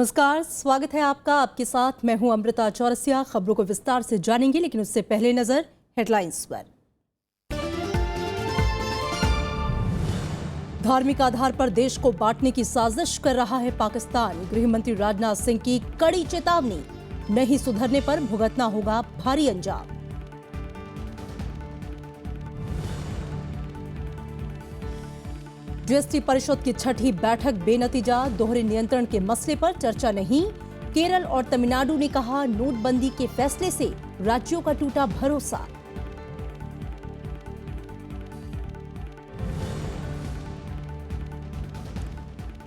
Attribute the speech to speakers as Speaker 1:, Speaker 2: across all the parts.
Speaker 1: नमस्कार, स्वागत है आपका। आपके साथ मैं हूं अमृता चौरसिया। खबरों को विस्तार से जानेंगे, लेकिन उससे पहले नजर हेडलाइंस पर। धार्मिक आधार पर देश को बांटने की साजिश कर रहा है पाकिस्तान। गृह मंत्री राजनाथ सिंह की कड़ी चेतावनी, नहीं सुधरने पर भुगतना होगा भारी अंजाम। जीएसटी परिषद की छठी बैठक बेनतीजा, दोहरे नियंत्रण के मसले पर चर्चा नहीं। केरल और तमिलनाडु ने कहा, नोटबंदी के फैसले से राज्यों का टूटा भरोसा।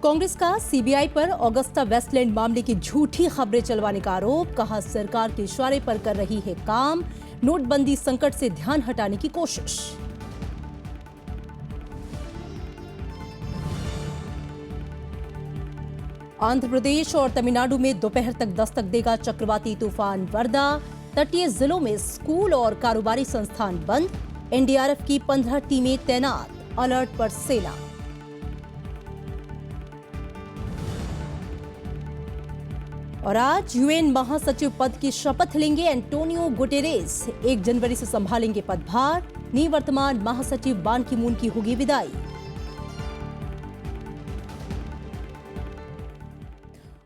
Speaker 1: कांग्रेस का सीबीआई पर ऑगस्टा वेस्टलैंड मामले की झूठी खबरें चलवाने का आरोप। कहा, सरकार के इशारे पर कर रही है काम, नोटबंदी संकट से ध्यान हटाने की कोशिश। आंध्र प्रदेश और तमिलनाडु में दोपहर तक दस्तक देगा चक्रवाती तूफान वर्दा। तटीय जिलों में स्कूल और कारोबारी संस्थान बंद। एनडीआरएफ की 15 टीमें तैनात, अलर्ट पर सेना। और आज यूएन महासचिव पद की शपथ लेंगे एंटोनियो गुटेरेस। 1 जनवरी से संभालेंगे पदभार। निवर्तमान महासचिव बान की मून की होगी विदाई।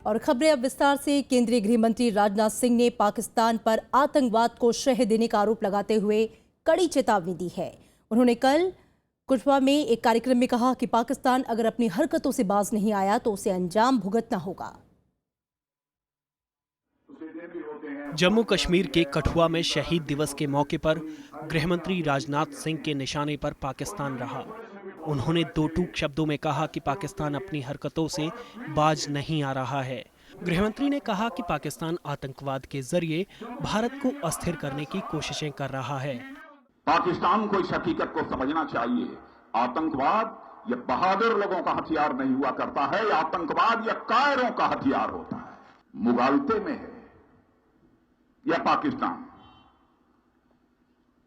Speaker 1: और खबरें अब विस्तार से। केंद्रीय गृह मंत्री राजनाथ सिंह ने पाकिस्तान पर आतंकवाद को शह देने का आरोप लगाते हुए कड़ी चेतावनी दी है। उन्होंने कल कुशवा में एक कार्यक्रम में कहा कि पाकिस्तान अगर अपनी हरकतों से बाज नहीं आया तो उसे अंजाम भुगतना होगा।
Speaker 2: जम्मू कश्मीर के कठुआ में शहीद दिवस के मौके पर गृहमंत्री राजनाथ सिंह के निशाने पर पाकिस्तान रहा। उन्होंने दो टूक शब्दों में कहा कि पाकिस्तान अपनी हरकतों से बाज नहीं आ रहा है। गृहमंत्री ने कहा कि पाकिस्तान आतंकवाद के जरिए भारत को अस्थिर करने की कोशिशें कर रहा है।
Speaker 3: पाकिस्तान को इस हकीकत को समझना चाहिए, आतंकवाद ये बहादुर लोगों का हथियार नहीं हुआ करता है, ये आतंकवाद या कायरों का हथियार होता है। मुगालते में है यह पाकिस्तान,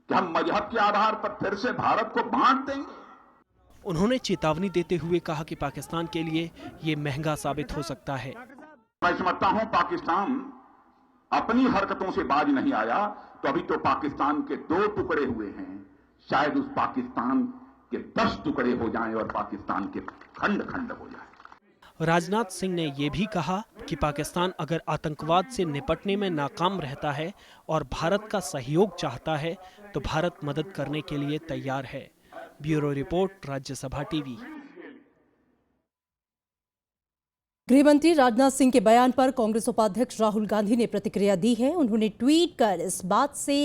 Speaker 3: क्या हम मजहब के आधार पर फिर से भारत को बांट देंगे?
Speaker 2: उन्होंने चेतावनी देते हुए कहा कि पाकिस्तान के लिए ये महंगा साबित हो सकता है।
Speaker 3: मैं समझता हूं पाकिस्तान अपनी हरकतों से बाज नहीं आया तो अभी तो पाकिस्तान के 2 टुकड़े हुए हैं, शायद उस पाकिस्तान के 10 टुकड़े हो जाएं और पाकिस्तान के खंड खंड हो जाए।
Speaker 2: राजनाथ सिंह ने यह भी कहा कि पाकिस्तान अगर आतंकवाद से निपटने में नाकाम रहता है और भारत का सहयोग चाहता है तो भारत मदद करने के लिए तैयार है। Bureau report, Rajya Sabha TV.
Speaker 1: गृहमंत्री राजनाथ सिंह के बयान पर कांग्रेस उपाध्यक्ष राहुल गांधी ने प्रतिक्रिया दी है। उन्होंने ट्वीट कर इस बात से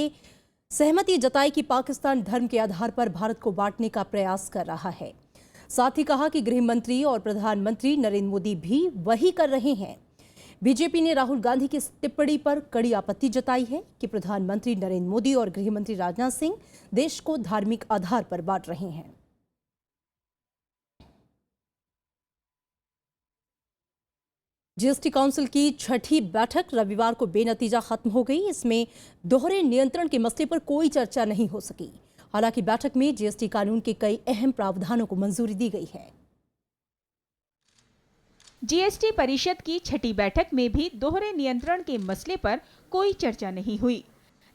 Speaker 1: सहमति जताई कि पाकिस्तान धर्म के आधार पर भारत को बांटने का प्रयास कर रहा है। साथ ही कहा कि गृह मंत्री और प्रधानमंत्री नरेंद्र मोदी भी वही कर रहे हैं। बीजेपी ने राहुल गांधी की टिप्पणी पर कड़ी आपत्ति जताई है कि प्रधानमंत्री नरेंद्र मोदी और गृह मंत्री राजनाथ सिंह देश को धार्मिक आधार पर बांट रहे हैं। जीएसटी काउंसिल की छठी बैठक रविवार को बेनतीजा खत्म हो गई। इसमें दोहरे नियंत्रण के मसले पर कोई चर्चा नहीं हो सकी। हालांकि बैठक में जीएसटी कानून के कई अहम प्रावधानों को मंजूरी दी गई है।
Speaker 4: जीएसटी परिषद की छठी बैठक में भी दोहरे नियंत्रण के मसले पर कोई चर्चा नहीं हुई।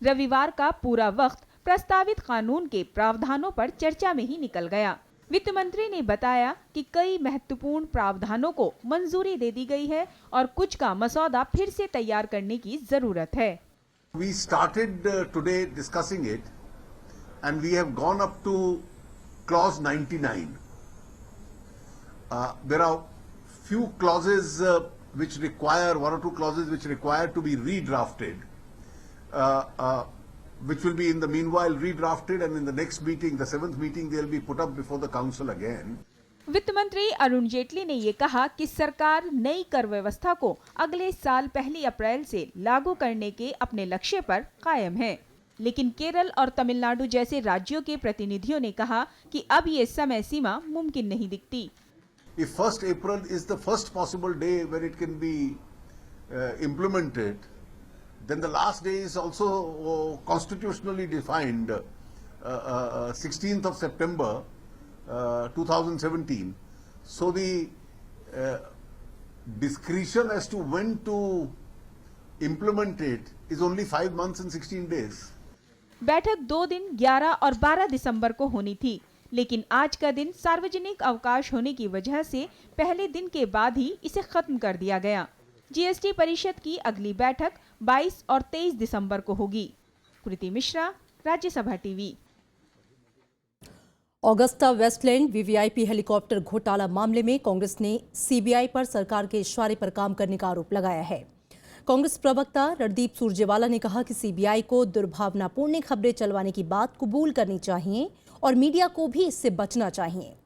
Speaker 4: रविवार का पूरा वक्त प्रस्तावित कानून के प्रावधानों पर चर्चा में ही निकल गया। वित्त मंत्री ने बताया कि कई महत्वपूर्ण प्रावधानों को मंजूरी दे दी गई है और कुछ का मसौदा फिर से तैयार करने की जरूरत है।
Speaker 5: We started today discussing it and we have gone up to clause 99. There are few clauses which require, 1 or 2 clauses which require to be redrafted, which will be in the meanwhile redrafted, and in the next meeting, the 7th meeting, they will be put up before the council again.
Speaker 4: वित्त मंत्री अरुण जेटली ने ये कहा कि सरकार नई कर व्यवस्था को अगले साल 1 अप्रैल से लागू करने के अपने लक्ष्य पर कायम है, लेकिन केरल और तमिलनाडु जैसे राज्यों के प्रतिनिधियों ने कहा कि अब ये समय सीमा मुमकिन नहीं दिखती।
Speaker 5: If 1st April is the first possible day when it can be implemented, then the last day is also constitutionally defined, 16th of September 2017. So the discretion as to when to implement it is only 5 months and 16 days.
Speaker 4: बैठक 2 दिन 11 और 12 दिसंबर को होनी थी, लेकिन आज का दिन सार्वजनिक अवकाश होने की वजह से पहले दिन के बाद ही इसे खत्म कर दिया गया। जीएसटी परिषद की अगली बैठक 22 और 23 दिसंबर को होगी। Kriti Mishra, Rajya Sabha TV.
Speaker 1: Agusta Westland VVIP helicopter घोटाला मामले में कांग्रेस ने सीबीआई पर सरकार के इशारे पर काम करने का आरोप लगाया है। कांग्रेस प्रवक्ता रणदीप सुरजेवाला ने कहा कि सीबीआई को दुर्भावनापूर्ण खबरें चलवाने की बात कबूल करनी चाहिए और मीडिया को भी इससे बचना चाहिए।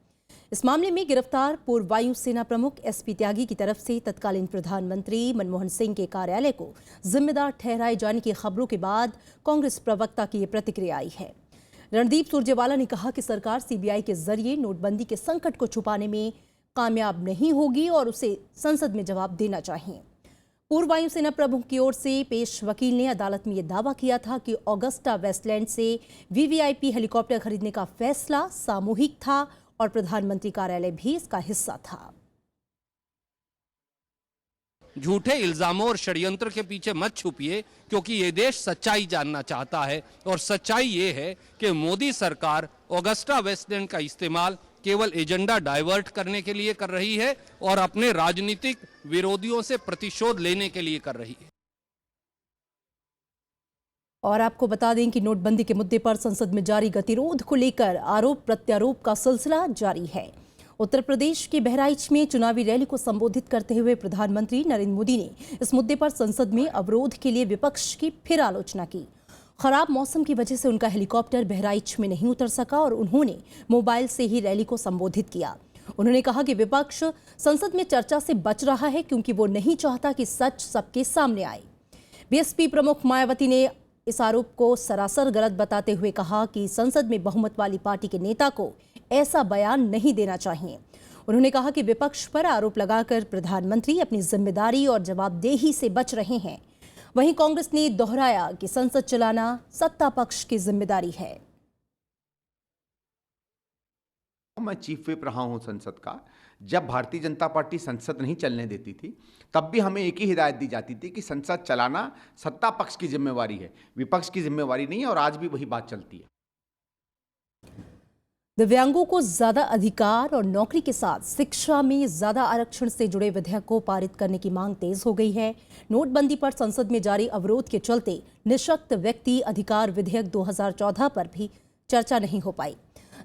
Speaker 1: इस मामले में गिरफ्तार पूर्व वायुसेना प्रमुख एसपी त्यागी की तरफ से तत्कालीन प्रधानमंत्री मनमोहन सिंह के कार्यालय को जिम्मेदार ठहराए जाने की खबरों के बाद कांग्रेस प्रवक्ता की ये प्रतिक्रिया आई है। रणदीप सुरजेवाला ने कहा कि सरकार सीबीआई के जरिए नोटबंदी के संकट को छुपाने में कामयाब नहीं होगी और उसे संसद में जवाब देना चाहिए। पूर्व वायुसेना प्रमुख की ओर से पेश वकील ने अदालत में यह दावा किया था कि ऑगस्टा वेस्टलैंड से वीवीआईपी हेलीकॉप्टर खरीदने का फैसला सामूहिक था और प्रधानमंत्री कार्यालय भी इसका हिस्सा था।
Speaker 6: झूठे इल्जामों और षड्यंत्र के पीछे मत छुपिए, क्योंकि ये देश सच्चाई जानना चाहता है और सच्चाई ये है कि मोदी सरकार ऑगस्टा वेस्टलैंड का इस्तेमाल केवल एजेंडा डाइवर्ट करने के लिए कर रही है और अपने राजनीतिक विरोधियों से प्रतिशोध लेने के लिए कर रही है।
Speaker 1: और आपको बता दें कि नोटबंदी के मुद्दे पर संसद में जारी गतिरोध को लेकर आरोप प्रत्यारोप का सिलसिला जारी है। उत्तर प्रदेश के बहराइच में चुनावी रैली को संबोधित करते हुए प्रधानमंत्री नरेंद्र मोदी ने इस मुद्दे पर संसद में अवरोध के लिए विपक्ष की फिर आलोचना की। खराब मौसम की वजह से उनका हेलीकॉप्टर बहराइच में नहीं उतर सका और उन्होंने मोबाइल से ही रैली को संबोधित किया। उन्होंने कहा कि विपक्ष संसद में चर्चा से बच रहा है क्योंकि वो नहीं चाहता कि सच सबके सामने आए। बीएसपी प्रमुख मायावती ने इस आरोप को सरासर गलत बताते हुए कहा कि संसद में बहुमत वाली पार्टी के नेता को ऐसा बयान नहीं देना चाहिए। उन्होंने कहा कि विपक्ष पर आरोप लगाकर प्रधानमंत्री अपनी जिम्मेदारी और जवाबदेही से बच रहे हैं। वहीं कांग्रेस ने दोहराया कि संसद चलाना सत्ता पक्ष की जिम्मेदारी है।
Speaker 7: मैं चीफ व्हिप रहा हूं संसद का। जब भारतीय जनता पार्टी संसद नहीं चलने देती थी तब भी हमें एक ही हिदायत दी जाती थी कि संसद चलाना सत्ता पक्ष की जिम्मेवारी है, विपक्ष की जिम्मेवारी नहीं है, और आज भी वही बात चलती है।
Speaker 1: दिव्यांगों को ज्यादा अधिकार और नौकरी के साथ शिक्षा में ज्यादा आरक्षण से जुड़े विधेयक को पारित करने की मांग तेज हो गई है। नोटबंदी पर संसद में जारी अवरोध के चलते निःशक्त व्यक्ति अधिकार विधेयक 2014 पर भी चर्चा नहीं हो पाई।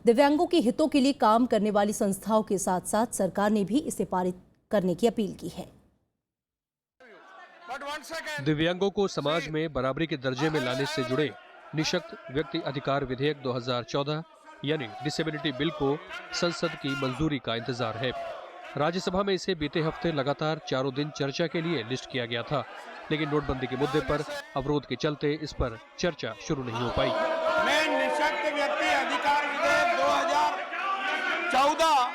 Speaker 1: दिव्यांगों के हितों के लिए काम करने वाली संस्थाओं के साथ साथ सरकार ने भी इसे पारित करने की अपील की है।
Speaker 8: दिव्यांगों को समाज में बराबरी के दर्जे में लाने से जुड़े निःशक्त व्यक्ति अधिकार विधेयक 2014 यानी डिसेबिलिटी बिल को संसद की मंजूरी का इंतजार है। राज्यसभा में इसे बीते हफ्ते लगातार 4 दिन चर्चा के लिए लिस्ट किया गया था, लेकिन नोटबंदी के मुद्दे पर अवरोध के चलते इस पर चर्चा शुरू नहीं हो पाई।
Speaker 9: मैं निःशक्त व्यक्ति अधिकार विधेयक 2014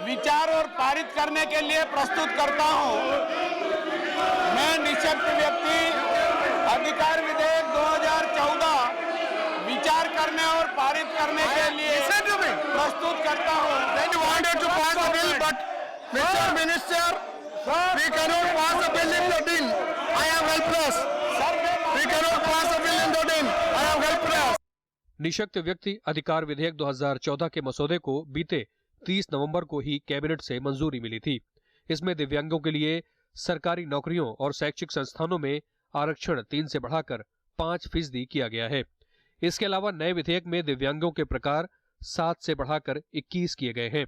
Speaker 9: विचार और पारित करने के लिए प्रस्तुत करता हूं। मैं निःशक्त व्यक्ति अधिकार विधेयक 2014 विचार करने और पारित करने के लिए प्रस्तुत करता हूं।
Speaker 8: निःशक्त व्यक्ति अधिकार विधेयक 2014 के मसौदे को बीते 30 नवंबर को ही कैबिनेट से मंजूरी मिली थी। इसमें दिव्यांगों के लिए सरकारी नौकरियों और शैक्षिक संस्थानों में आरक्षण 3 से बढ़ाकर 5% किया गया है। इसके अलावा नए विधेयक में दिव्यांगों के प्रकार 7 से बढ़ाकर 21 किए गए हैं।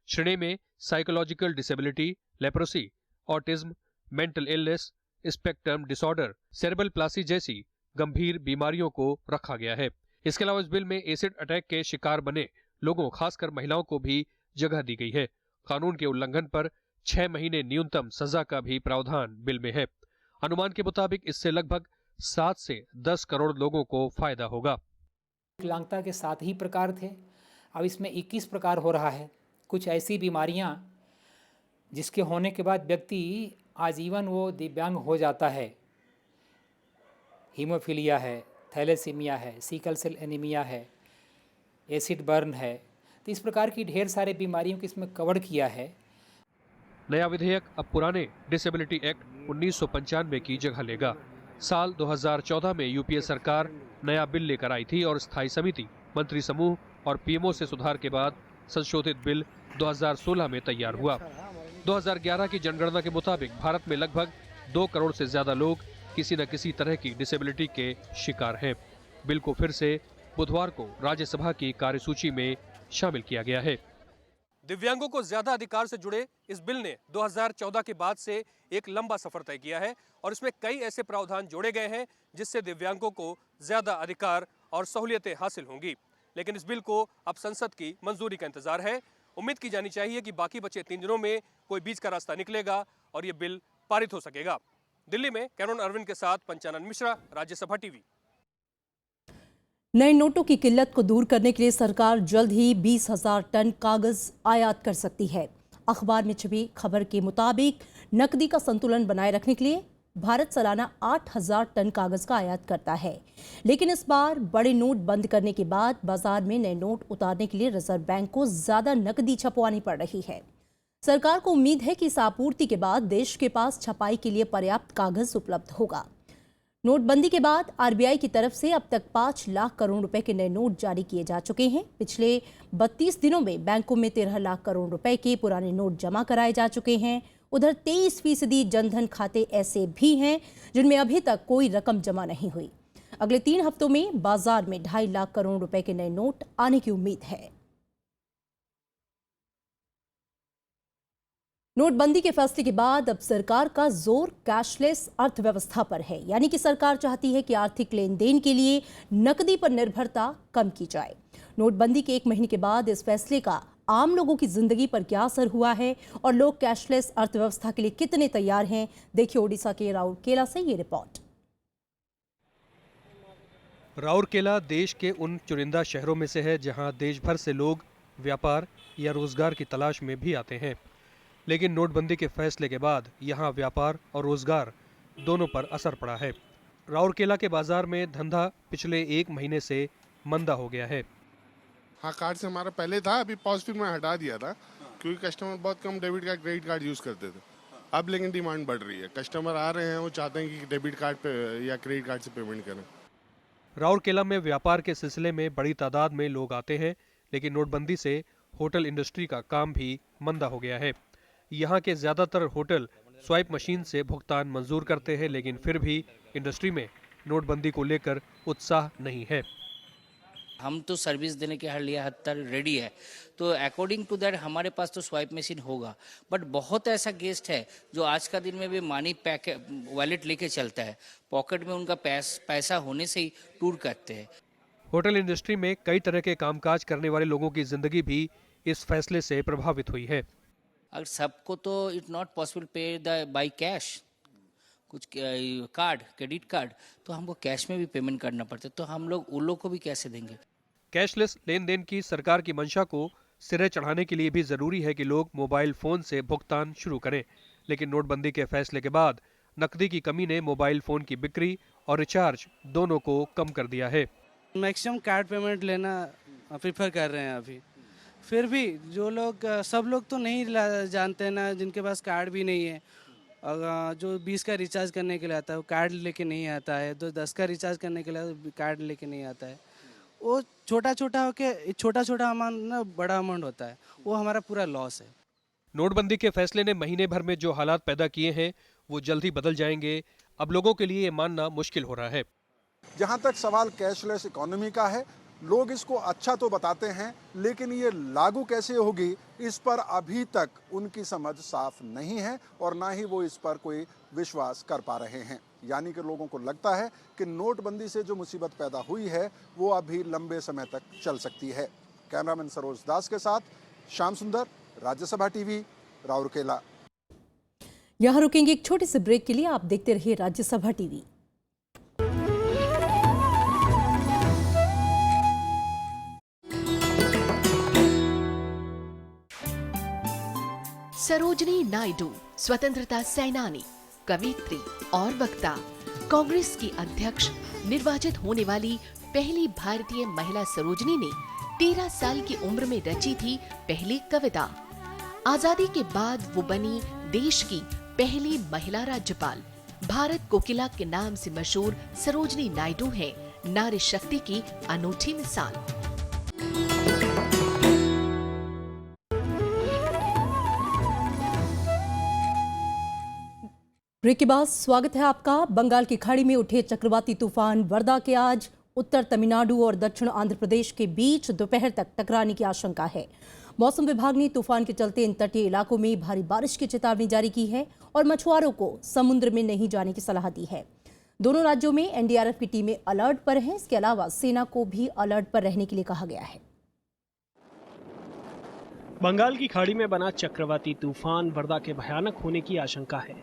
Speaker 8: श्रेणी में psychological disability, leprosy, autism, mental illness, spectrum disorder, cerebral Plassey जैसी गंभीर बीमारियों को रखा गया है। इसके अलावा इस बिल में एसिड अटैक के शिकार बने लोगों, खासकर महिलाओं को भी जगह दी गई है। कानून के उल्लंघन पर 6 महीने न्यूनतम सजा का भी प्रावधान बिल में है। अनुमान के मुताबिक इससे लगभग 7 से 10 करोड़ लोगों को फायदा होगा।
Speaker 10: विकलांगता के 7 ही प्रकार थे, अब इसमें 21 प्रकार हो रहा है। कुछ ऐसी बीमारियां जिसके होने के बाद व्यक्ति आजीवन वो दिव्यांग हो जाता है। हीमोफीलिया है, थैलेसीमिया है, सिकल सेल एनीमिया है, एसिड बर्न है। तो इस प्रकार की ढेर सारे बीमारियों को इसमें कवर किया है।
Speaker 8: नया विधेयक अब पुराने डिसेबिलिटी एक्ट 1995 की जगह लेगा। साल 2014 में यूपीए सरकार नया बिल लेकर आई थी और स्थायी समिति, मंत्री समूह और पीएमओ से सुधार के बाद संशोधित बिल 2016 में तैयार हुआ। 2011 की जनगणना के मुताबिक भारत में लगभग 2 करोड़ से ज्यादा लोग किसी न किसी तरह की डिसेबिलिटी के शिकार हैं। बिल को फिर से बुधवार को राज्यसभा की कार्यसूची में शामिल किया गया है। दिव्यांगों को ज्यादा अधिकार से जुड़े इस बिल ने 2014 के बाद से एक लंबा सफर तय किया है और इसमें कई ऐसे प्रावधान जोड़े गए हैं जिससे दिव्यांगों को ज्यादा अधिकार और सहूलियतें हासिल होंगी। लेकिन इस बिल को अब संसद की मंजूरी का इंतजार है। उम्मीद की जानी चाहिए कि बाकी बचे 3 दिनों में कोई बीच का रास्ता निकलेगा और ये बिल पारित हो सकेगा। दिल्ली में कैनन अरविंद के साथ पंचानन मिश्रा, राज्यसभा टीवी।
Speaker 1: नए नोटों की किल्लत को दूर करने के लिए सरकार जल्द ही 20,000 टन कागज आयात कर सकती है। अखबार में छपी खबर के मुताबिक नकदी का संतुलन बनाए रखने के लिए भारत सालाना 8,000 टन कागज का आयात करता है। लेकिन इस बार बड़े नोट बंद करने के बाद बाजार में नए नोट उतारने के लिए रिजर्व बैंक को ज्यादा नकदी छपवानी पड़ रही है। सरकार को उम्मीद है कि इस आपूर्ति के बाद देश के पास छपाई के लिए पर्याप्त कागज उपलब्ध होगा। नोटबंदी के बाद आरबीआई की तरफ से अब तक 5 लाख करोड़ रुपए के नए नोट जारी किए जा चुके हैं। पिछले 32 दिनों में बैंकों में 13 लाख करोड़ रुपए के पुराने नोट जमा कराए जा चुके हैं। उधर 23% जनधन खाते ऐसे भी हैं जिनमें अभी तक कोई रकम जमा नहीं हुई। अगले 3 हफ्तों में बाजार में 2.5 लाख करोड़ रुपए के नए नोट आने की उम्मीद है। नोटबंदी के फैसले के बाद अब सरकार का जोर कैशलेस अर्थव्यवस्था पर है, यानी कि सरकार चाहती है कि आर्थिक लेन देन के लिए नकदी पर निर्भरता कम की जाए। नोटबंदी के 1 महीने के बाद इस फैसले का आम लोगों की जिंदगी पर क्या असर हुआ है और लोग कैशलेस अर्थव्यवस्था के लिए कितने तैयार हैं, देखिए ओडिशा के राउरकेला से ये रिपोर्ट।
Speaker 8: राउरकेला देश के उन चुनिंदा शहरों में से है जहां देश भर से लोग व्यापार या रोजगार की तलाश में भी आते हैं। लेकिन नोटबंदी के फैसले के बाद यहां व्यापार और रोजगार दोनों पर असर पड़ा है। राउरकेला के बाजार में धंधा पिछले 1 महीने से मंदा हो गया है।
Speaker 11: हाँ, कार्ड से हमारा पहले था, अभी पॉजिटिव में हटा दिया था क्योंकि कस्टमर बहुत कम debit card credit card use करते थे। अब लेकिन डिमांड बढ़ रही है, कस्टमर आ रहे हैं, वो चाहते हैं कि डेबिट कार्ड पे या क्रेडिट कार्ड से पेमेंट करें।
Speaker 8: राउरकेला में व्यापार के सिलसिले में बड़ी तादाद में लोग आते हैं, लेकिन नोटबंदी से होटल इंडस्ट्री का काम भी मंदा हो गया है। यहाँ के ज्यादातर होटल स्वाइप मशीन से भुगतान मंजूर करते हैं, लेकिन फिर भी इंडस्ट्री में नोटबंदी को लेकर उत्साह नहीं है।
Speaker 12: हम तो सर्विस देने के हर हद तक रेडी है, तो अकॉर्डिंग टू दैट हमारे पास तो स्वाइप मशीन होगा। बट बहुत ऐसा गेस्ट है जो आज का दिन में भी मनी पैक वॉलेट लेके चलता है, पॉकेट में उनका पैसा होने से ही टूर करते हैं।
Speaker 8: होटल इंडस्ट्री में कई तरह के कामकाज करने वाले लोगों की जिंदगी भी इस फैसले से प्रभावित हुई है।
Speaker 12: अगर सबको तो इट नॉट पॉसिबल पे द बाई कैश, कुछ कार्ड क्रेडिट कार्ड तो हमको कैश में भी पेमेंट करना पड़ता है, तो हम लोग उन लोग को भी कैसे देंगे।
Speaker 8: कैशलेस लेन देन की सरकार की मंशा को सिरे चढ़ाने के लिए भी जरूरी है कि लोग मोबाइल फोन से भुगतान शुरू करें। लेकिन नोटबंदी के फैसले के बाद नकदी की कमी ने मोबाइल फोन की बिक्री और रिचार्ज दोनों को कम कर दिया है।
Speaker 13: मैक्सिमम कार्ड पेमेंट लेना प्रीफर कर रहे हैं अभी। फिर भी जो लोग सब लोग तो नहीं जानते ना, जिनके पास कार्ड भी नहीं है, जो 20 का रिचार्ज करने के लिए आता है वो कार्ड लेके नहीं आता है, तो 10 का रिचार्ज करने के लिए कार्ड लेके नहीं आता है। वो छोटा छोटा अमाउंट ना बड़ा अमाउंट होता है, वो हमारा पूरा लॉस है।
Speaker 8: नोटबंदी के फैसले ने महीने भर में जो हालात पैदा किए हैं वो जल्द ही बदल जाएंगे। अब लोगों के लिए ये मानना मुश्किल हो रहा है।
Speaker 14: जहाँ तक सवाल कैशलेस इकोनॉमी का है, लोग इसको अच्छा तो बताते हैं, लेकिन ये लागू कैसे होगी इस पर अभी तक उनकी समझ साफ नहीं है और ना ही वो इस पर कोई विश्वास कर पा रहे हैं। यानी कि लोगों को लगता है कि नोटबंदी से जो मुसीबत पैदा हुई है वो अभी लंबे समय तक चल सकती है। कैमरामैन सरोज दास के साथ श्याम सुंदर, राज्यसभा टीवी, राउरकेला।
Speaker 1: यहाँ रुकेंगे एक छोटे से ब्रेक के लिए। आप देखते रहिए राज्यसभा टीवी।
Speaker 15: सरोजनी नायडू स्वतंत्रता सेनानी, कवयित्री और वक्ता, कांग्रेस की अध्यक्ष निर्वाचित होने वाली पहली भारतीय महिला सरोजनी ने 13 साल की उम्र में रची थी पहली कविता। आजादी के बाद वो बनी देश की पहली महिला राज्यपाल। भारत कोकिला के नाम से मशहूर सरोजिनी नायडू हैं नारी शक्ति की अनूठी मिसाल।
Speaker 1: ब्रेक के बाद स्वागत है आपका। बंगाल की खाड़ी में उठे चक्रवाती तूफान वर्दा के आज उत्तर तमिलनाडु और दक्षिण आंध्र प्रदेश के बीच दोपहर तक टकराने की आशंका है। मौसम विभाग ने तूफान के चलते इन तटीय इलाकों में भारी बारिश की चेतावनी जारी की है और मछुआरों को समुद्र में नहीं जाने की सलाह दी है। दोनों राज्यों में एनडीआरएफ की टीमें अलर्ट पर हैं। इसके अलावा सेना को भी अलर्ट पर रहने के लिए कहा गया है।
Speaker 2: बंगाल की खाड़ी में बना चक्रवाती तूफान वर्दा के भयानक होने की आशंका है।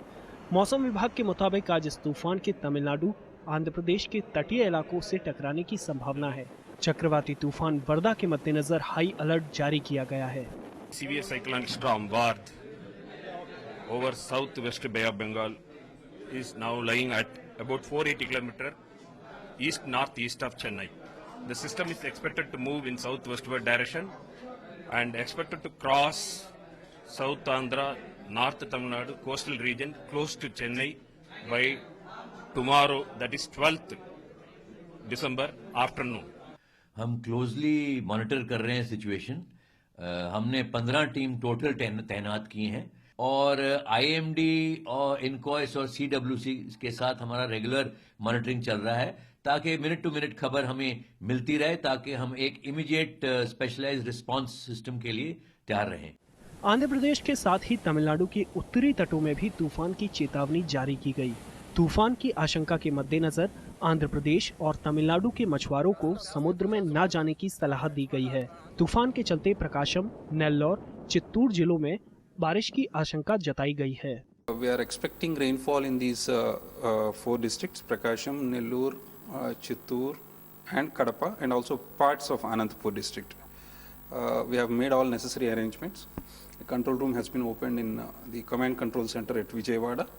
Speaker 2: मौसम विभाग के मुताबिक आज इस तूफान के तमिलनाडु, आंध्र प्रदेश के तटीय इलाकों से टकराने की संभावना है। चक्रवाती तूफान वर्दा के मद्देनजर हाई अलर्ट जारी किया गया है।
Speaker 16: Severe cyclone storm Vard over southwest Bay of Bengal is now lying at about 480 km east northeast of Chennai. The system is expected to move in southwestward direction and expected to cross South Andhra, North Tamil Nadu coastal region close to Chennai by tomorrow, that is 12th December afternoon.
Speaker 17: हम closely monitor कर रहे हैं situation. हमने 15 team total तैनात की हैं और IMD और इनकॉइस और सीडब्ल्यूसी के साथ हमारा रेगुलर मॉनिटरिंग चल रहा है ताकि मिनट टू मिनट खबर हमें मिलती रहे, ताकि हम एक इमीडिएट स्पेशलाइज्ड रिस्पांस सिस्टम के लिए तैयार रहें।
Speaker 2: आंध्र प्रदेश के साथ ही तमिलनाडु के उत्तरी तटों में भी तूफान की चेतावनी जारी की गई। तूफान की आशंका के मद्देनजर आंध्र प्रदेश और तमिलनाडु के मछुआरों को समुद्र में न जाने की सलाह दी गई है। तूफान के चलते प्रकाशम, नेल्लौर, चित्तूर जिलों में बारिश की आशंका जताई गई है।
Speaker 18: We are expecting rainfall in these 4 districts: Prakasham, Nellore, Chittoor, and Kadapa, and also parts of Anantapur district. We have made all necessary arrangements. The control room has been opened in the command control center at Vijayawada.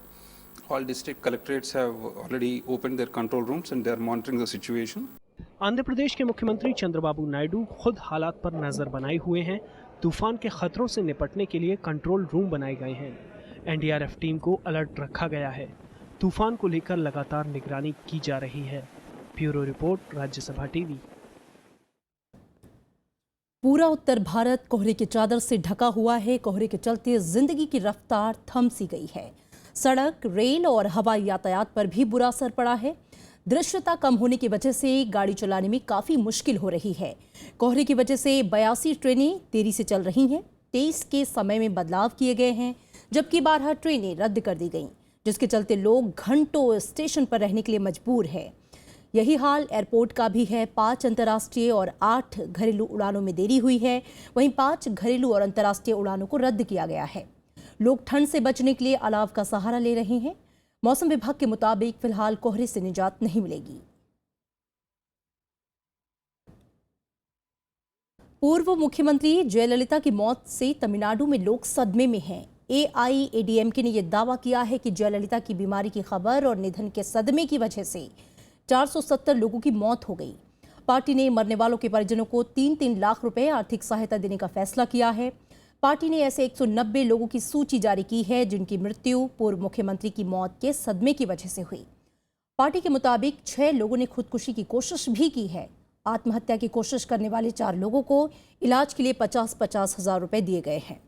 Speaker 18: All district collectorates have already opened their control rooms and they are monitoring the situation.
Speaker 2: Andhra Pradesh के मुख्यमंत्री चंद्रबाबू नायडू खुद हालात पर नजर बनाए हुए हैं। तूफान के खतरों से निपटने के लिए कंट्रोल रूम बनाए गए हैं। एनडीआरएफ टीम को अलर्ट रखा गया है। तूफान को लेकर लगातार निगरानी की जा रही है। Bureau report, Rajya Sabha TV.
Speaker 1: पूरा उत्तर भारत कोहरे की चादर से ढका हुआ है। कोहरे के चलते जिंदगी की रफ्तार थम सी गई है। सड़क, रेल और हवाई यातायात पर भी बुरा असर पड़ा है। दृश्यता कम होने की वजह से गाड़ी चलाने में काफी मुश्किल हो रही है। कोहरे की वजह से 82 ट्रेनें देरी से चल रही हैं। 23 के समय में बदलाव किए गए हैं, जबकि 12 ट्रेनें रद्द कर दी गईं, जिसके चलते लोग घंटों स्टेशन पर रहने के लिए मजबूर है। यही हाल एयरपोर्ट का भी है। 5 अंतर्राष्ट्रीय और 8 घरेलू उड़ानों में देरी हुई है। वहीं 5 घरेलू और अंतर्राष्ट्रीय उड़ानों को रद्द किया गया है। लोग ठंड से बचने के लिए अलाव का सहारा ले रहे हैं। मौसम विभाग के मुताबिक फिलहाल कोहरे से निजात नहीं मिलेगी। पूर्व मुख्यमंत्री जयललिता की मौत से तमिलनाडु में लोग सदमे में हैं। एआईएडीएमके ने यह दावा किया है कि जयललिता की बीमारी की खबर और निधन के सदमे की वजह से 470 लोगों की मौत हो गई। पार्टी ने मरने वालों के परिजनों को 3-3 लाख रुपए आर्थिक सहायता देने का फैसला किया है। पार्टी ने ऐसे 190 लोगों की सूची जारी की है जिनकी मृत्यु पूर्व मुख्यमंत्री की मौत के सदमे की वजह से हुई। पार्टी के मुताबिक 6 लोगों ने खुदकुशी की कोशिश भी की है। आत्महत्या की कोशिश करने वाले 4 लोगों को इलाज के लिए 50-50 हजार रुपए दिए गए हैं।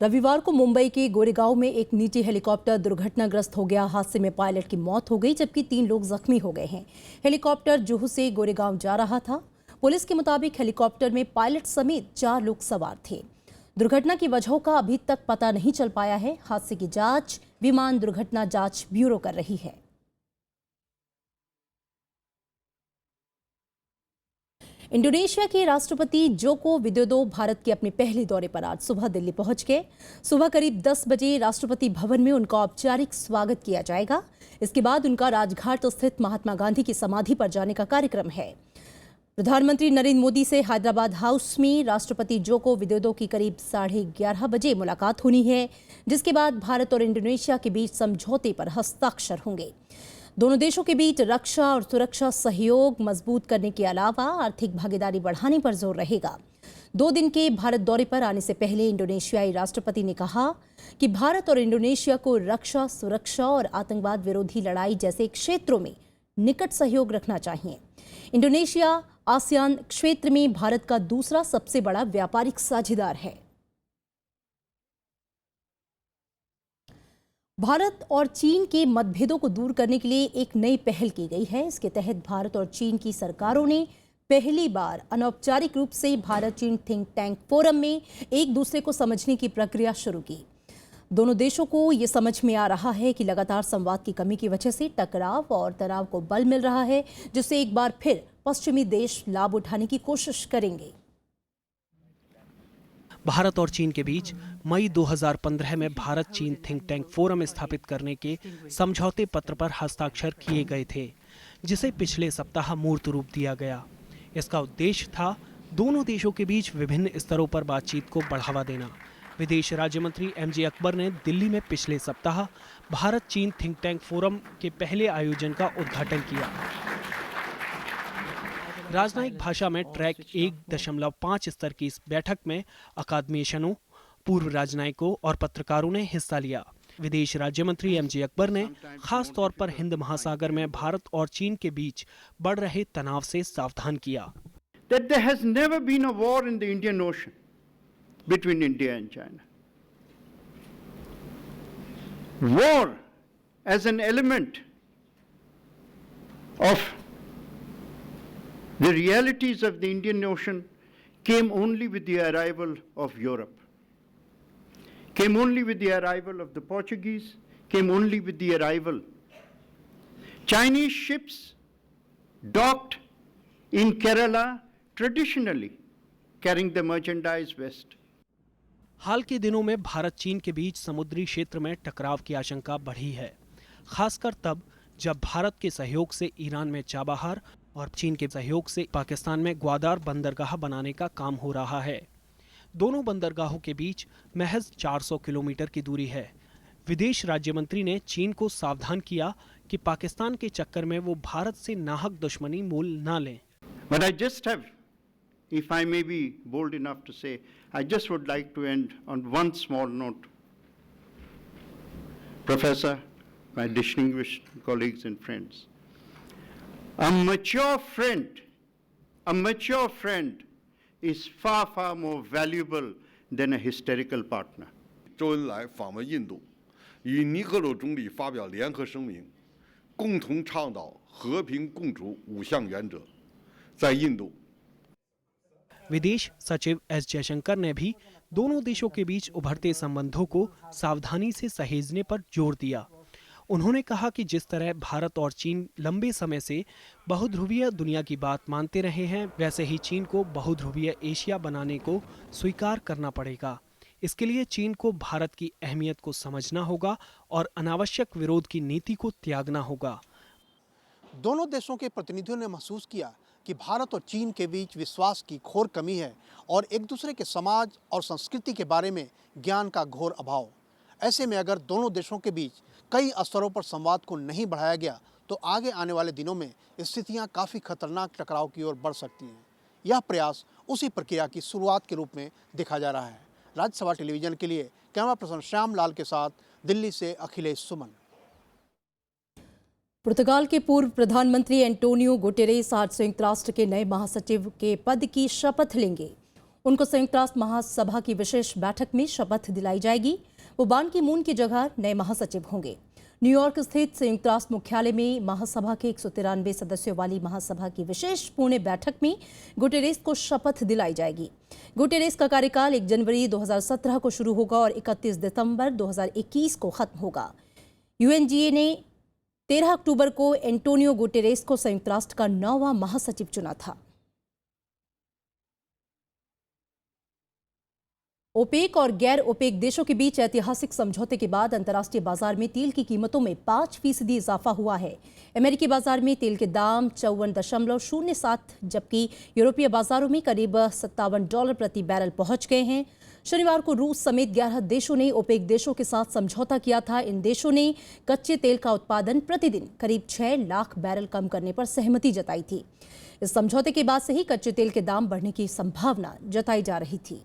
Speaker 1: रविवार को मुंबई के गोरेगांव में एक निजी हेलीकॉप्टर दुर्घटनाग्रस्त हो गया। हादसे में पायलट की मौत हो गई, जबकि 3 लोग जख्मी हो गए हैं। हेलीकॉप्टर जुहू से गोरेगांव जा रहा था। पुलिस के मुताबिक हेलीकॉप्टर में पायलट समेत 4 लोग सवार थे। दुर्घटना की वजहों का अभी तक पता नहीं चल पाया है। हादसे की जांच विमान दुर्घटना जांच ब्यूरो कर रही है। इंडोनेशिया के राष्ट्रपति जोको विदोदो भारत के अपने पहले दौरे पर आज सुबह दिल्ली पहुंच गए। सुबह करीब 10 बजे राष्ट्रपति भवन में उनका औपचारिक स्वागत किया जाएगा। इसके बाद उनका राजघाट स्थित महात्मा गांधी की समाधि पर जाने का कार्यक्रम है। प्रधानमंत्री नरेंद्र मोदी से हैदराबाद हाउस में राष्ट्रपति जोको विदोदो की करीब 11:30 बजे मुलाकात होनी है, जिसके बाद भारत और इंडोनेशिया के बीच समझौते पर हस्ताक्षर होंगे। दोनों देशों के बीच रक्षा और सुरक्षा सहयोग मजबूत करने के अलावा आर्थिक भागीदारी बढ़ाने पर जोर रहेगा। 2 दिन के भारत दौरे पर आने से पहले इंडोनेशियाई राष्ट्रपति ने कहा कि भारत और इंडोनेशिया को रक्षा, सुरक्षा और आतंकवाद विरोधी लड़ाई जैसे क्षेत्रों में निकट सहयोग रखना चाहिए। इंडोनेशिया आसियान क्षेत्र में भारत का दूसरा सबसे बड़ा व्यापारिक साझेदार है। भारत और चीन के मतभेदों को दूर करने के लिए एक नई पहल की गई है। इसके तहत भारत और चीन की सरकारों ने पहली बार अनौपचारिक रूप से भारत चीन थिंक टैंक फोरम में एक दूसरे को समझने की प्रक्रिया शुरू की। दोनों देशों को ये समझ में आ रहा है कि लगातार संवाद की कमी की वजह से टकराव और तनाव को बल मिल रहा है, जिससे एक बार फिर पश्चिमी देश लाभ उठाने की कोशिश करेंगे।
Speaker 2: भारत और चीन के बीच मई 2015 में भारत चीन थिंक टैंक फोरम स्थापित करने के समझौते पत्र पर हस्ताक्षर किए गए थे, जिसे पिछले सप्ताह मूर्त रूप दिया गया। इसका उद्देश्य था दोनों देशों के बीच विभिन्न स्तरों पर बातचीत को बढ़ावा देना। विदेश राज्य मंत्री एमजे अकबर ने दिल्ली में पिछले सप्ताह भारत चीन थिंक टैंक फोरम के पहले आयोजन का उद्घाटन किया। राजनयिक भाषा में ट्रैक 1.5 स्तर की इस बैठक में अकादमीशनों, पूर्व राजनयिकों और पत्रकारों ने हिस्सा लिया। विदेश राज्य मंत्री एमजे अकबर ने खास तौर पर हिंद महासागर में भारत और चीन के बीच बढ़ रहे तनाव से सावधान किया।
Speaker 19: That there has never been a war in the Indian Ocean between India and China. War as an element of the realities of the Indian Ocean came only with the arrival of Europe, came only with the arrival of the Portuguese, came only with the arrival. Chinese ships docked in Kerala traditionally, carrying the merchandise west.
Speaker 2: हाल के दिनों में भारत चीन के बीच समुद्री क्षेत्र में टकराव की आशंका बढ़ी है, खासकर तब जब भारत के सहयोग से ईरान में चाबहार और चीन के सहयोग से पाकिस्तान में ग्वादार बंदरगाह बनाने का काम हो रहा है। दोनों बंदरगाहों के बीच महज 400 किलोमीटर की दूरी है। विदेश राज्य मंत्री ने चीन को सावधान किया कि पाकिस्तान के चक्कर में वो भारत से नाहक दुश्मनी मोल ना लें।
Speaker 19: But I just have, if I may be bold enough to say, I just would like to end on one small note. Professor, my distinguished colleagues and friends, a mature friend is far, far more valuable than a hysterical partner.
Speaker 20: 周恩来访问印度，与尼赫鲁总理发表联合声明，共同倡导和平共处5项原则。在印度，
Speaker 2: विदेश सचिव S Jaishankar ने भी दोनों देशों के बीच उभरते संबंधों को सावधानी से सहेजने पर जोर दिया। उन्होंने कहा कि जिस तरह भारत और चीन लंबे समय से बहुध्रुवीय दुनिया की बात मानते रहे हैं, वैसे ही चीन को बहुध्रुवीय एशिया बनाने को स्वीकार करना पड़ेगा। इसके लिए चीन को भारत की अहमियत को समझना होगा और अनावश्यक विरोध की नीति को त्यागना होगा।
Speaker 21: दोनों देशों के प्रतिनिधियों ने महसूस किया कि भारत और चीन के बीच विश्वास की घोर कमी है और एक दूसरे के समाज और संस्कृति के बारे में ज्ञान का घोर अभाव। ऐसे में अगर दोनों देशों के बीच कई स्तरों पर संवाद को नहीं बढ़ाया गया तो आगे आने वाले दिनों में स्थितियां काफ़ी खतरनाक टकराव की ओर बढ़ सकती हैं। यह प्रयास उसी प्रक्रिया की शुरुआत के रूप में देखा जा रहा है। राज्यसभा टेलीविजन के लिए कैमरा पर्सन श्याम लाल के साथ दिल्ली से अखिलेश सुमन।
Speaker 1: पुर्तगाल के पूर्व प्रधानमंत्री एंटोनियो गुटेरेस आज संयुक्त राष्ट्र के नए महासचिव के पद की शपथ लेंगे। उनको संयुक्त राष्ट्र महासभा की विशेष बैठक में शपथ दिलाई जाएगी। वो बान की मून की जगह नए महासचिव होंगे। न्यूयॉर्क स्थित संयुक्त राष्ट्र मुख्यालय में महासभा के 193 सदस्यों वाली महासभा की विशेष पूर्ण बैठक में गुटेरेस को शपथ दिलाई जाएगी। गुटेरेस का कार्यकाल 1 जनवरी 2017 को शुरू होगा और 31 दिसंबर 2021 को खत्म होगा। यूएनजीए ने 13 अक्टूबर को एंटोनियो गुटेरेस को संयुक्त राष्ट्र का 9वां महासचिव चुना था। ओपेक और गैर ओपेक देशों के बीच ऐतिहासिक समझौते के बाद अंतर्राष्ट्रीय बाजार में तेल की कीमतों में 5% इजाफा हुआ है। अमेरिकी बाजार में तेल के दाम 54.07, जबकि यूरोपीय बाजारों में करीब $57 प्रति बैरल पहुंच गए हैं। शनिवार को रूस समेत 11 देशों ने ओपेक देशों के साथ समझौता किया था। इन देशों ने कच्चे तेल का उत्पादन प्रतिदिन करीब 6 लाख बैरल कम करने पर सहमति जताई थी। इस समझौते के बाद से ही कच्चे तेल के दाम बढ़ने की संभावना जताई जा रही थी।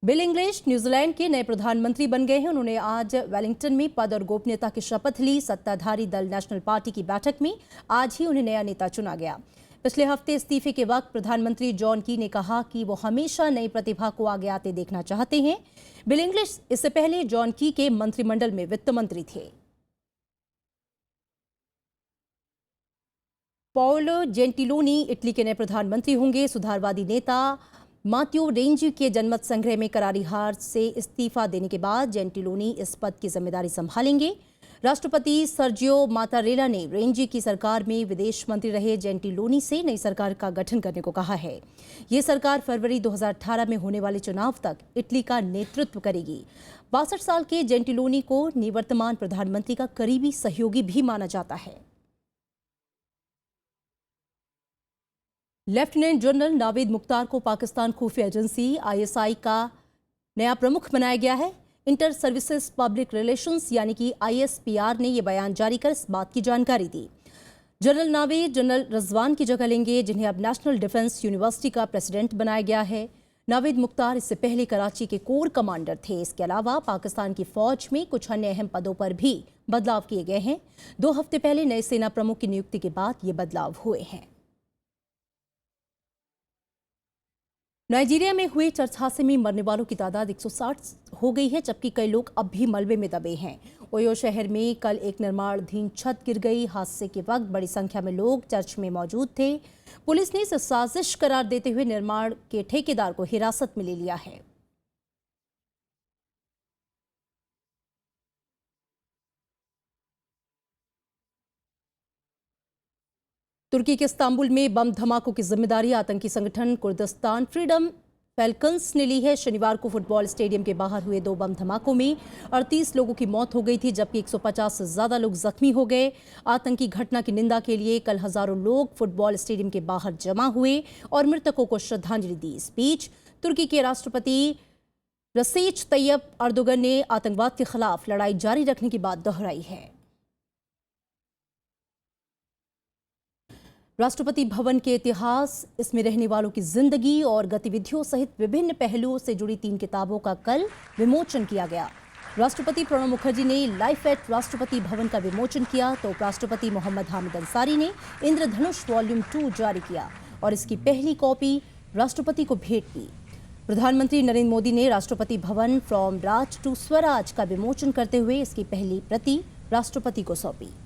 Speaker 1: बिल इंग्लिश न्यूजीलैंड के नए प्रधानमंत्री बन गए हैं। उन्होंने आज वेलिंगटन में पद और गोपनीयता की शपथ ली। सत्ताधारी दल नेशनल पार्टी की बैठक में आज ही उन्हें नया नेता चुना गया। पिछले हफ्ते इस्तीफे के वक्त प्रधानमंत्री जॉन की ने कहा कि वो हमेशा नई प्रतिभा को आगे आते देखना चाहते हैं। बिल इंग्लिश इससे पहले जॉन की के मंत्रिमंडल में वित्त मंत्री थे। पाओलो जेंटिलोनी इटली के नए प्रधानमंत्री होंगे। सुधारवादी नेता मात्यो रेंजी के जनमत संग्रह में करारी हार से इस्तीफा देने के बाद जेंटिलोनी इस पद की जिम्मेदारी संभालेंगे। राष्ट्रपति सर्जियो मातारेला ने रेंजी की सरकार में विदेश मंत्री रहे जेंटिलोनी से नई सरकार का गठन करने को कहा है। ये सरकार फरवरी 2018 में होने वाले चुनाव तक इटली का नेतृत्व करेगी। 62 साल के जेंटिलोनी को निवर्तमान प्रधानमंत्री का करीबी सहयोगी भी माना जाता है। लेफ्टिनेंट जनरल नावेद मुख्तार को पाकिस्तान खुफिया एजेंसी ISI का नया प्रमुख बनाया गया है। इंटर सर्विसेज पब्लिक रिलेशंस यानी कि ISPR ने यह बयान जारी कर इस बात की जानकारी दी। जनरल नावेद जनरल रजवान की जगह लेंगे, जिन्हें अब नेशनल डिफेंस यूनिवर्सिटी का प्रेसिडेंट बनाया गया है। नावेद मुख्तार इससे पहले कराची के कोर कमांडर थे। इसके अलावा पाकिस्तान की फौज में कुछ अन्य अहम पदों पर भी बदलाव किए गए हैं। 2 हफ्ते पहले नए सेना प्रमुख की नियुक्ति के बाद ये बदलाव हुए हैं। नाइजीरिया में हुए चर्च हादसे में मरने वालों की तादाद 160 हो गई है, जबकि कई लोग अब भी मलबे में दबे हैं। ओयो शहर में कल एक निर्माणाधीन छत गिर गई। हादसे के वक्त बड़ी संख्या में लोग चर्च में मौजूद थे। पुलिस ने इसे साजिश करार देते हुए निर्माण के ठेकेदार को हिरासत में ले लिया है। तुर्की के इस्तांबुल में बम धमाकों की जिम्मेदारी आतंकी संगठन कुर्दिस्तान फ्रीडम फैल्कन्स ने ली है। शनिवार को फुटबॉल स्टेडियम के बाहर हुए 2 बम धमाकों में 38 लोगों की मौत हो गई थी, जबकि 150 से ज्यादा लोग जख्मी हो गए। आतंकी घटना की निंदा के लिए कल हजारों लोग फुटबॉल स्टेडियम के बाहर जमा हुए और मृतकों को श्रद्धांजलि दी। इस बीच तुर्की के राष्ट्रपति रसीच तैयब अर्दोगन ने आतंकवाद के खिलाफ लड़ाई जारी रखने की बात दोहराई है। राष्ट्रपति भवन के इतिहास, इसमें रहने वालों की जिंदगी और गतिविधियों सहित विभिन्न पहलुओं से जुड़ी 3 किताबों का कल विमोचन किया गया। राष्ट्रपति प्रणब मुखर्जी ने लाइफ एट राष्ट्रपति भवन का विमोचन किया तो उपराष्ट्रपति मोहम्मद हामिद अंसारी ने इंद्रधनुष वॉल्यूम 2 जारी किया और इसकी पहली कॉपी राष्ट्रपति को भेंट की। प्रधानमंत्री नरेंद्र मोदी ने Rashtrapati Bhavan from Raj to Swaraj का विमोचन करते हुए इसकी पहली प्रति राष्ट्रपति को सौंपी।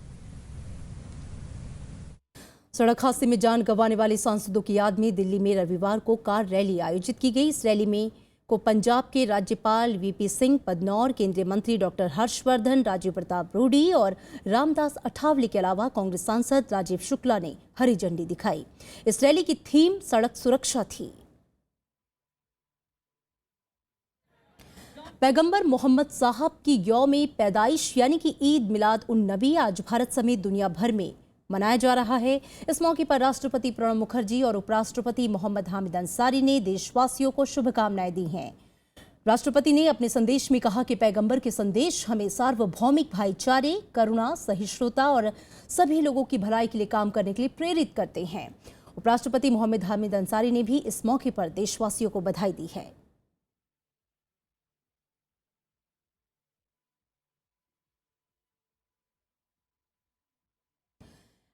Speaker 1: सड़क हादसे में जान गंवाने वाले सांसदों की याद में दिल्ली में रविवार को कार रैली आयोजित की गई। इस रैली में को पंजाब के राज्यपाल VP सिंह बदनौर, केंद्रीय मंत्री डॉक्टर हर्षवर्धन, राजीव प्रताप रूडी और रामदास अठावले के अलावा कांग्रेस सांसद राजीव शुक्ला ने हरी झंडी दिखाई। इस रैली की थीम सड़क सुरक्षा थी। पैगंबर मोहम्मद साहब की यौम पैदाइश यानी कि ईद मिलाद उन नबी आज भारत समेत दुनिया भर में मनाया जा रहा है। इस मौके पर राष्ट्रपति प्रणब मुखर्जी और उपराष्ट्रपति मोहम्मद हामिद अंसारी ने देशवासियों को शुभकामनाएं दी हैं। राष्ट्रपति ने अपने संदेश में कहा कि पैगंबर के संदेश हमें सार्वभौमिक भाईचारे, करुणा, सहिष्णुता और सभी लोगों की भलाई के लिए काम करने के लिए प्रेरित करते हैं। उपराष्ट्रपति मोहम्मद हामिद अंसारी ने भी इस मौके पर देशवासियों को बधाई दी है।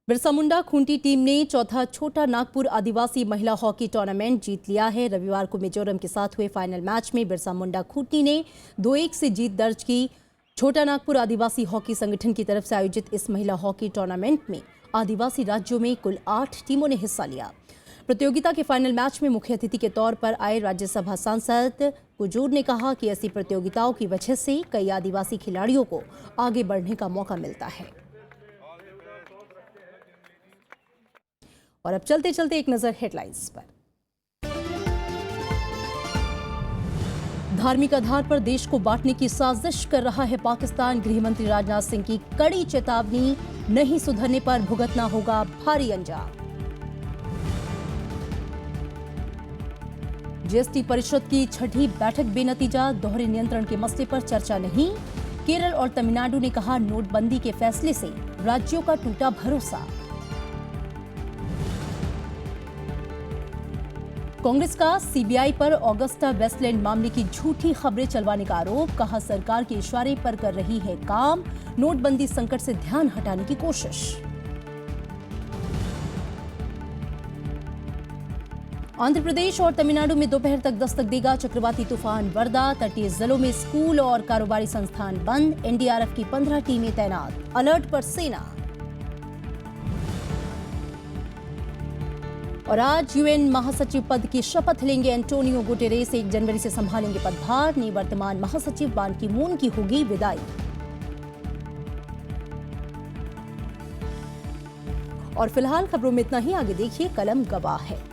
Speaker 1: बिरसा मुंडा खूंटी टीम ने चौथा छोटा नागपुर आदिवासी महिला हॉकी टूर्नामेंट जीत लिया है। रविवार को मिजोरम के साथ हुए फाइनल मैच में बिरसा मुंडा खूंटी ने 2-1 से जीत दर्ज की। छोटा नागपुर आदिवासी हॉकी संगठन की तरफ से आयोजित इस महिला हॉकी टूर्नामेंट में आदिवासी राज्यों में कुल 8 टीमों ने हिस्सा लिया। प्रतियोगिता के फाइनल मैच में मुख्य अतिथि के तौर पर आए राज्यसभा सांसद कुजूर ने कहा कि ऐसी प्रतियोगिताओं की वजह से कई आदिवासी खिलाड़ियों को आगे बढ़ने का मौका मिलता है। और अब चलते चलते एक नजर हेडलाइंस पर। धार्मिक आधार पर देश को बांटने की साजिश कर रहा है पाकिस्तान। गृहमंत्री राजनाथ सिंह की कड़ी चेतावनी, नहीं सुधरने पर भुगतना होगा भारी अंजाम। जीएसटी परिषद की छठी बैठक बेनतीजा, दोहरे नियंत्रण के मसले पर चर्चा नहीं। केरल और तमिलनाडु ने कहा नोटबंदी के फैसले से राज्यों का टूटा भरोसा। कांग्रेस का सीबीआई पर ऑगस्टा वेस्टलैंड मामले की झूठी खबरें चलवाने का आरोप, कहा सरकार के इशारे पर कर रही है काम, नोटबंदी संकट से ध्यान हटाने की कोशिश। आंध्र प्रदेश और तमिलनाडु में दोपहर तक दस्तक देगा चक्रवाती तूफान वर्दा, तटीय जिलों में स्कूल और कारोबारी संस्थान बंद, एनडीआरएफ की 15 टीमें तैनात, अलर्ट पर सेना। और आज यूएन महासचिव पद की शपथ लेंगे एंटोनियो गुटेरेस, 1 जनवरी से संभालेंगे पदभार। निवर्तमान महासचिव बान की मून की होगी विदाई। और फिलहाल खबरों में इतना ही, आगे देखिए कलम गवाह है।